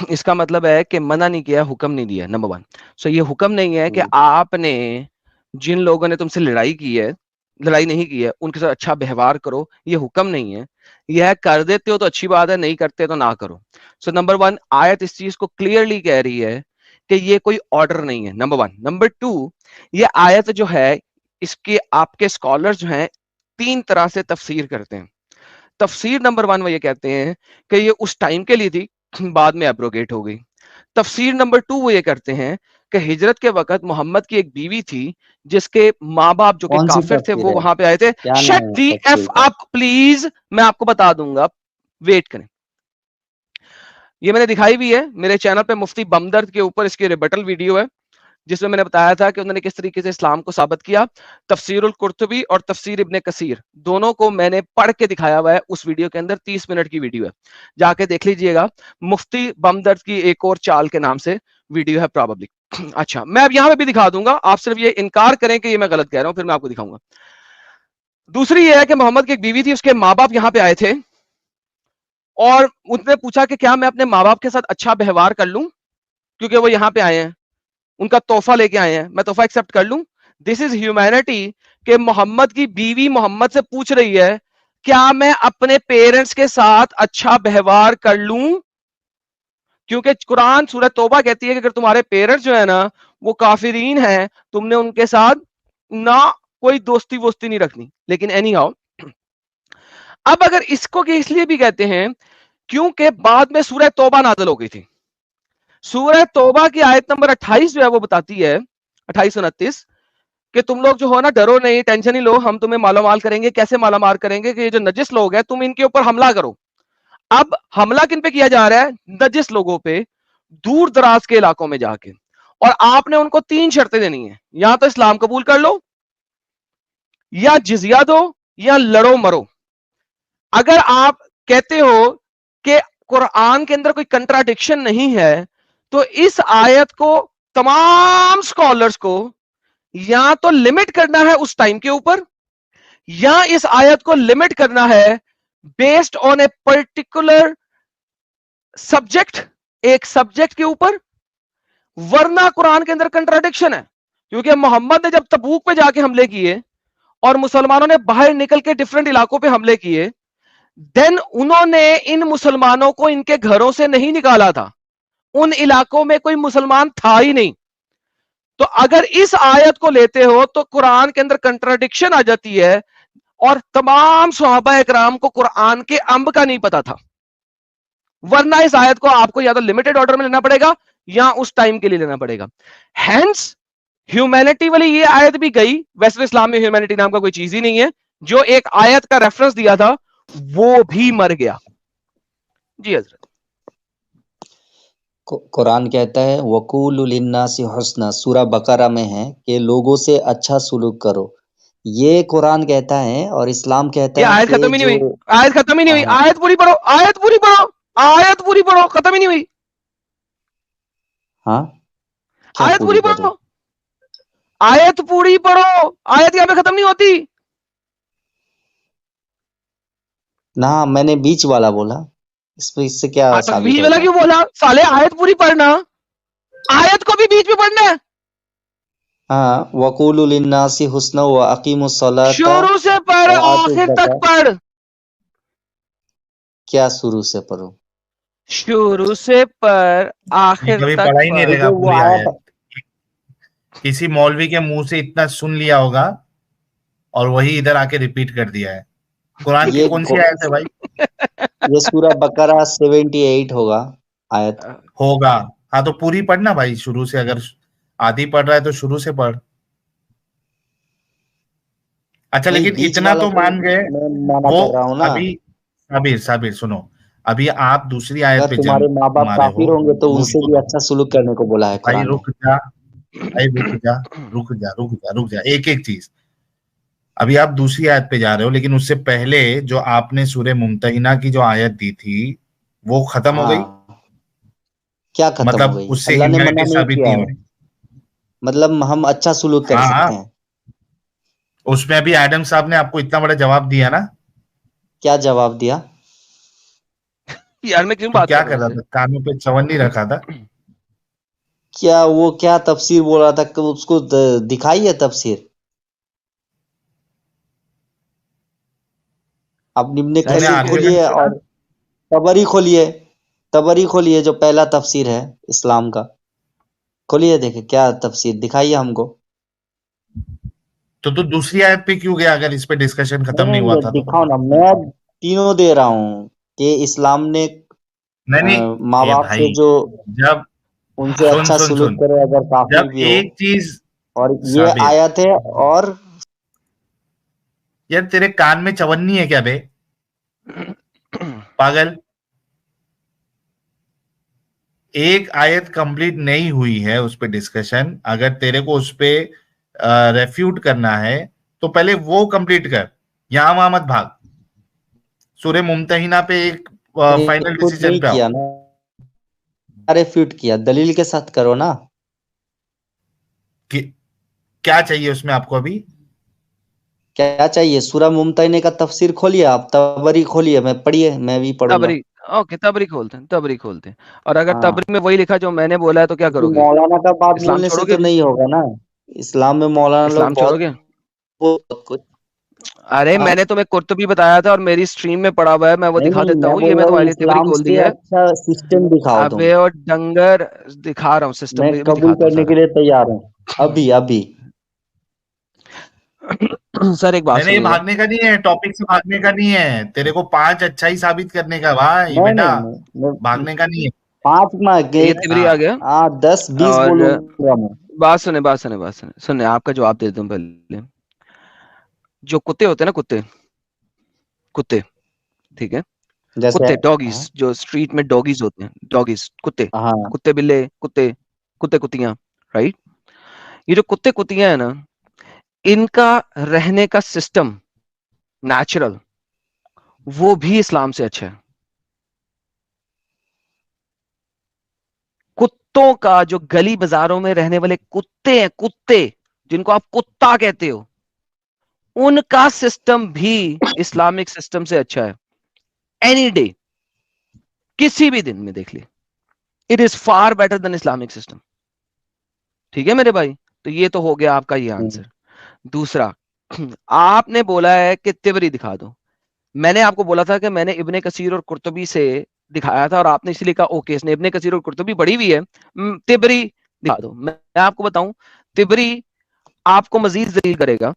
इसका मतलब है कि मना नहीं किया, हुक्म नहीं दिया, नंबर 1। सो ये हुक्म नहीं है कि आपने जिन लोगों ने तुमसे लड़ाई नहीं की है उनके साथ अच्छा व्यवहार करो, ये हुक्म नहीं है। यह कर देते हो तो अच्छी बात है, नहीं करते तो ना करो। सो नंबर 1, आयत इस चीज को क्लियरली कह रही है कि ये कोई ऑर्डर नहीं है, नंबर 1। नंबर 2, ये आयत जो है इसके आपके स्कॉलर जो हैं 3 तरह से तफसीर करते हैं। तफसीर नंबर 1 वो ये कहते हैं कि ये उस टाइम के लिए थी, बाद में एब्रोगेट हो गई। तफसीर नंबर 2 वो ये करते हैं कि हिजरत के वक्त मोहम्मद की एक बीवी थी जिसके माँ बाप जो कि काफिर थे वो वहां पे आए थे। Shut the F up please, मैं आपको बता दूंगा, वेट करें। ये मैंने दिखाई भी है मेरे चैनल पे, मुफ्ती बमदर्द के ऊपर इसकी रिबटल वीडियो है जिसमें मैंने बताया था कि उन्होंने किस तरीके से इस्लाम को साबित किया। तफसीरुल कुर्तुबी और तफसीर इब्ने कसीर दोनों को मैंने पढ़ के दिखाया हुआ है उस वीडियो के अंदर, 30 मिनट की वीडियो है, जाके देख लीजिएगा। मुफ्ती बमदर्द की एक और चाल के नाम से वीडियो है प्रॉबली। अच्छा, मैं अब यहां पे भी दिखा दूंगा, आप सिर्फ ये इनकार करें कि ये मैं गलत कह रहा हूं, फिर मैं आपको दिखाऊंगा। दूसरी ये है कि मोहम्मद की एक बीवी थी, उसके माँ बाप यहां पे आए थे और उसने पूछा कि क्या मैं अपने माँ बाप के साथ अच्छा व्यवहार कर लूं, क्योंकि वो यहां पे आए हैं, उनका तोहफा लेके आए हैं, मैं तोहफा एक्सेप्ट कर लूं। दिस इज ह्यूमैनिटी कि मोहम्मद की बीवी मोहम्मद से पूछ रही है क्या मैं अपने पेरेंट्स के साथ अच्छा व्यवहार कर लूं, क्योंकि कुरान सूरह तौबा कहती है कि अगर तुम्हारे पेरेंट्स जो है ना वो काफिरीन हैं, तुमने उनके साथ ना कोई दोस्ती वोस्ती नहीं रखनी। लेकिन एनी हाउ, अब अगर इसको के इसलिए भी कहते हैं क्योंकि बाद में सूरह तौबा नाज़िल हो गई थी। सूरह तौबा की आयत नंबर 28 जो है वो बताती है, 28-29, कि तुम लोग जो हो ना डरो नहीं, टेंशन नहीं लो, हम तुम्हें मालामाल करेंगे। कैसे मालामाल करेंगे कि ये जो नजिस लोग हैं तुम इनके ऊपर हमला करो। अब हमला किन पे किया जा रहा है? नजिस लोगों पे, दूर दराज के इलाकों में जाके। और आपने उनको 3 शर्तें देनी है, या तो इस्लाम कबूल कर लो, या जिजिया दो, या लड़ो मरो। अगर आप कहते हो कि कुरान के अंदर कोई कंट्राडिक्शन नहीं है, तो इस आयत को तमाम स्कॉलर्स को या तो लिमिट करना है उस टाइम के ऊपर, या इस आयत को लिमिट करना है based on a particular subject, एक सब्जेक्ट के ऊपर। वरना कुरान के अंदर कंट्राडिक्शन है, क्योंकि मोहम्मद ने जब तबूक पे जाके हमले किए और मुसलमानों ने बाहर निकल के डिफरेंट इलाकों पे हमले किए, देन उन्होंने इन मुसलमानों को इनके घरों से नहीं निकाला था, उन इलाकों में कोई मुसलमान था ही नहीं। तो अगर इस आयत को लेते हो तो कुरान के अंदर कंट्राडिक्शन आ जाती है, और तमाम सहाबा इकराम को कुरान के अंब का नहीं पता था। वरना इस आयत को आपको या तो लिमिटेड ऑर्डर में लेना पड़ेगा या उस टाइम के लिए लेना पड़ेगा। हेंस ह्यूमैनिटी वाली ये आयत भी गई। वैसे इस्लाम में ह्यूमैनिटी नाम का कोई चीज ही नहीं है। जो एक आयत का रेफरेंस दिया था वो भी मर गया। जी हजरत। कुरान कहता है वकूलु लिन्नासी हुस्ना, सूरा बकरा में है कि लोगों से अच्छा सुलूक करो। ये कुरान कहता है, और इस्लाम कहता है आयत खत्म ही नहीं हुई, आयत खत्म ही नहीं हुई, आयत पूरी पढ़ो, आयत पूरी पढ़ो, आयत पूरी पढ़ो, खत्म ही नहीं हुई। हाँ, आयत पूरी पढ़ो, आयत पूरी पढ़ो, आयत यहां पे खत्म नहीं होती ना। मैंने बीच वाला बोला, इससे क्या साबित बीच वाला क्यों बोला? साले आयत पूरी पढ़ना, आयत को भी बीच में पढ़ना है। हाँ, वकूलु लिन्नासी हुस्ना व अकीमुस सलाता, शुरू से पढ़ आखिर तक पढ़। क्या शुरू से पढ़ो? शुरू से पढ़ आखिर कभी तक पढ़ा ही नहीं रहेगा पूरी आयत। किसी मौलवी के मुंह से इतना सुन लिया होगा और वही इधर आके रिपीट कर दिया है। कुरान की कौन सी आयत है भाई? ये सूरा बकरा 78 होगा आयत होगा। हाँ तो पूरी पढ़ना भाई, शुरू से। अगर आधी पढ़ रहा है तो शुरू से पढ़। अच्छा, लेकिन इतना तो मान गए वो अभी साबिर साबिर सुनो, अभी आप दूसरी आयत अगर पे तुम्हारे माँ बाप मारे काफिर हो, होंगे तो वो उनसे भी अच्छा सुलूक करने को बोला है भाई कुरान में। रुक जा, भाई रुक जा, रुक जा, रुक जा, रुक जा, एक एक चीज। अभी आप दूसरी आयत पे जा रहे हो, लेकिन उससे पहले जो आपने सूरह मुमतहिना की जो आयत दी थी वो खत्म हो गई, हाँ, क्या खत्म हो मतलब गई? उससे अल्लाह ने मना ह्यूमैनिटी नहीं साबित किया नहीं है, हुई। मतलब हम अच्छा सुलूक कर हाँ सकते हाँ, हैं। उसमें अभी एडम साहब ने आपको इतना बड़ा जवाब दिया ना। क्या जवाब दिया? यार मैं क्यों तू बात क्या कर रहा कर हूँ रहा इससे? था, कानों पे चवन नहीं रखा था? क्या वो क्या तफसीर बोल रहा था कि उसको दिखाई है तफसीर? आप इब्ने शायद तूने नहीं कसीर किया। आर्ग्यूमेंट खोलिए सुना? और तबरी खोलिए जो पहला तफसीर है इस्लाम का, खोलिए देखे क्या तफसीर दिखाइए हमको। तो तू दूसरी आयत पे क्यों गया, अगर इस पे डिस्कशन खत्म नहीं नहीं हुआ ये था तो? दिखाओ ना, मैं तीनों दे रहा हूँ कि इस्लाम ने नहीं नहीं, माँ ए बाप से भाई, जो जब उनसे सुन अच्छा सुन सुलूक सुन, करे अगर काफिर जब भी हो, एक चीज, और ये साबिर, आयत है। और यार तेरे कान में चवन्नी है क्या बे, पागल? एक आयत कंप्लीट नहीं हुई है उस पे डिस्कशन, अगर तेरे को उस पे रेफ्यूट करना है तो पहले वो कंप्लीट कर, यहां वहां मत भाग, सूर्य मुमतहिना पे एक फाइनल रिफ्यूट डिसीजन नहीं पे आओ। किया ना, रिफ्यूट किया, दलील के साथ करो ना। कि, क्या चाहिए उसमें आपको अभी? क्या चाहिए? सूरह मुमतहिना का तफसीर खोलिए, आप तबरी खोलिए, मैं पढ़िए, मैं भी पढ़ूंगा। तबरी, ओके तबरी खोलते हैं, तबरी खोलते हैं। और अगर हाँ, तबरी में वही लिखा जो मैंने बोला है तो क्या क्योंकि करोगे? मौलाना का बात इस्लाम बोलने से छोड़ोगे? तो नहीं होगा ना। इस्लाम में मौलाना लोग इस्लाम बहुत छोड़ोगे? बहुत कुछ। अरे हाँ, मैंने तुम्हें कुर्तुबी बताया था और मेरी स्ट्रीम में पड़ा हुआ है, मैं वो नहीं दिखा नहीं, देता मैं हूँ। ये बोल मैं रहा हूँ तुम्हारे लिए तिबरी इस्लाम खोल दी से है। अच्छा सिस्टम दिखाओ तुम। अबे और डंगर, दिखा रहा हूँ सिस्टम, मैं भी कबूल दिखाता हूँ करने के सारा। लिए तैयार हूँ, अभी अभी। सर एक बात नहीं नहीं, सुनिएगा। भागने का नहीं है, टॉपिक से भागने का नहीं है, तेरे को पांच अच्छा ही साबित करने का भाई नहीं बेटा, नहीं नहीं, मैं भागने का नहीं है। 5 मार्क ये तिबरी आ हाँ, गया। 10-20 और बोलूंगा मैं। बात सुने, आपका जवाब दे दूं पहले। जो कुत्ते होते हैं ना, कुत्ते कुत्ते, ठीक है, जैसे कुत्ते डॉगीज, हाँ जो स्ट्रीट में डॉगीज होते हैं, डॉगीज कुत्ते, हाँ, कुत्ते बिल्ले, कुत्ते कुत्ते कुत्तियां, राइट? ये जो कुत्ते कुत्तियां है ना, इनका रहने का सिस्टम नेचुरल, वो भी इस्लाम से अच्छा है। कुत्तों का जो गली बाजारों में रहने वाले कुत्ते हैं, कुत्ते जिनको आप कुत्ता कहते हो, उनका सिस्टम भी इस्लामिक सिस्टम से अच्छा है। एनी डे, किसी भी दिन में देख लिए, it is far better than Islamic system. ठीक है मेरे भाई? तो ये तो हो गया आपका ये आंसर। दूसरा, आपने बोला है कि तिबरी दिखा दो। मैंने आपको बोला था कि मैंने इब्ने कसीर और कुर्तुबी से दिखाया था, और आपने इसलिए कहा ओके, इसने इब्ने कसीर और कुर्तुबी पढ़ी हुई है, तिबरी दिखा दो। मैं आपको बताऊं, तिबरी आपको मजीद दलील करेगा।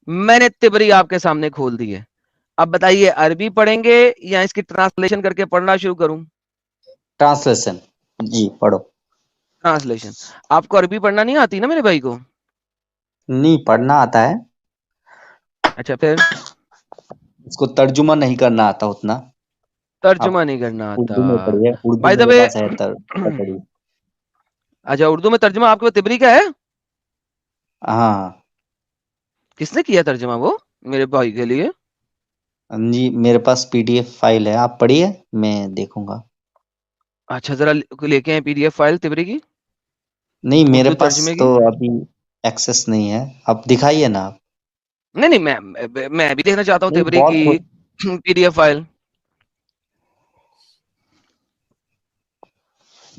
मैंने तिबरी आपके सामने खोल दी है। अब बताइए, अरबी पढ़ेंगे या इसकी ट्रांसलेशन करके पढ़ना शुरू करूं? ट्रांसलेशन जी पढ़ो। ट्रांसलेशन। आपको अरबी पढ़ना नहीं आती ना मेरे भाई को? नहीं, पढ़ना आता है, अच्छा, फिर उसको तर्जुमा नहीं करना आता उतना। आप तर्जुमा नहीं करना आता? उर्दू में पढ़िए, उर्दू बाय द मेरे वे, पास है पढ़िए। अच्छा, उर्दू में तर्जुमा आपके पास तिबरी का है? हाँ किसने किया तर्जुमा वो मेरे भाई के लिए? जी, मेरे पास पीडीएफ फाइल है, आप पढ़िए, मैं देखूंगा। अच्छा, जरा लेके आए पीडीएफ फाइल तिबरी की, नहीं, मेरे उर्दू पास तर्जुमे तो की। अभी एक्सेस नहीं है, आप दिखाइए ना आप। नहीं नहीं, मैं भी देखना चाहता हूँ नहीं, तिबरी की पीडीएफ फाइल।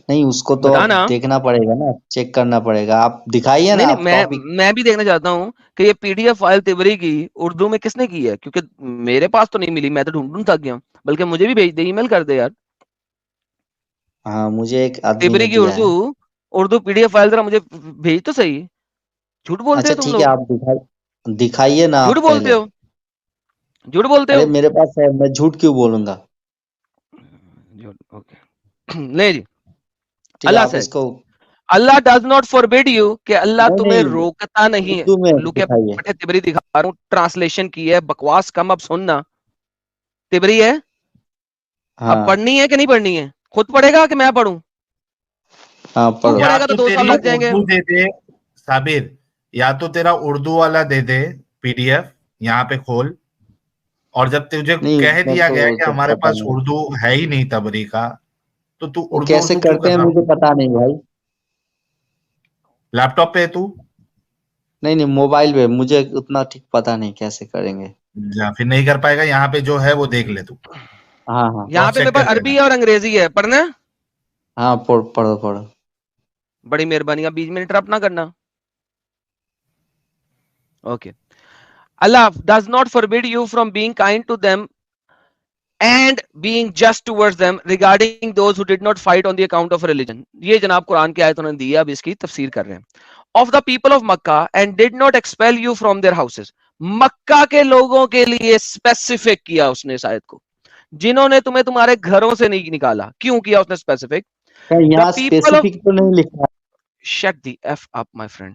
नहीं, उसको तो अब बताना। देखना पड़ेगा ना, चेक करना पड़ेगा, आप दिखाइए ना, नहीं नहीं, आप मैं टॉपिक। मैं भी देखना चाहता हूँ कि ये पीडीएफ फाइल तिबरी की उर्दू में किसने की है, क्योंकि मेरे पास तो नहीं मिली, मैं तो ढूंढ ढूंढ थक गया हूँ। बल्कि मुझे भी भेज दे, ईमेल कर दे यार। हाँ, मुझे एक आदमी ने तिबरी की दिया उर्दू, है। उर्दू पीडीएफ फाइल जरा मुझे भेज तो सही। झूठ बोलते अच्छा हो तुम ठीक है, लोग, आप दिखाइए ना झूठ आप बोलते पहले। हो, झूठ बोलते अरे हो। मेरे पास है, मैं झूठ क्यों बोलूंगा? ओके। नहीं जी। ठीक है, अल्लाह आप से, इसको। अल्लाह डज नॉट फॉरबिड यू, कि अल्लाह नहीं तुम्हें नहीं, रोकता नहीं है। उर्दू में उल्लू के दिखाइए। पट्टे तिबरी दिखा रहा हूँ, ट्रांसलेशन की है, बकवास कम अब सुनना। तिबरी है, अब पढ़नी है कि नहीं पढ़नी है? खुद पढ़ेगा कि मैं पढ़ूं? हाँ तू पढ़ो। या पढ़ेगा तो तो 2 साल तेरी लग जाएंगे। उर्दू दे दे साबिर, या तो तेरा उर्दू वाला दे दे पीडीएफ, यहाँ पे खोल, और जब तुझे नहीं कह उसका दिया गया तो कि सब हमारे पता पास नहीं, उर्दू है ही नहीं तबरी का, तो तू वो उर्दू कैसे उर्दू क्यों करते कर हैं रहा मुझे है? पता नहीं भाई। लैपटॉप पे है तू? नहीं नहीं मोबाइल पे, मुझे उतना ठीक पता नहीं कैसे करेंगे। या फिर नहीं कर पाएगा, यहाँ पे जो है वो देख ले तू, हाँ हाँ यहाँ क्रॉस पे मेरे चेक पास कर अरबी लेना। और अंग्रेजी है, पढ़ना है? हाँ पढ़ो पढ़ो। बड़ी मेहरबानी, आप बीच में इंटरप्ट ना करना। Okay. Allah does not forbid you from being kind to them and being just towards them regarding those who did not fight on the account of religion. ये जनाब कुरान की आयत उन्होंने दी है, अब इसकी तफसीर कर रहे हैं। Of the people of Makkah and did not expel you from their houses. मक्का के लोगों के लिए स्पेसिफिक किया उसने इस आयत को, जिन्होंने तुम्हें तुम्हारे घरों से नहीं निकाला। क्यों किया उसने स्पेसिफिक? यहाँ The people of स्पेसिफिक तो नहीं लिखा है। shut the f up my friend.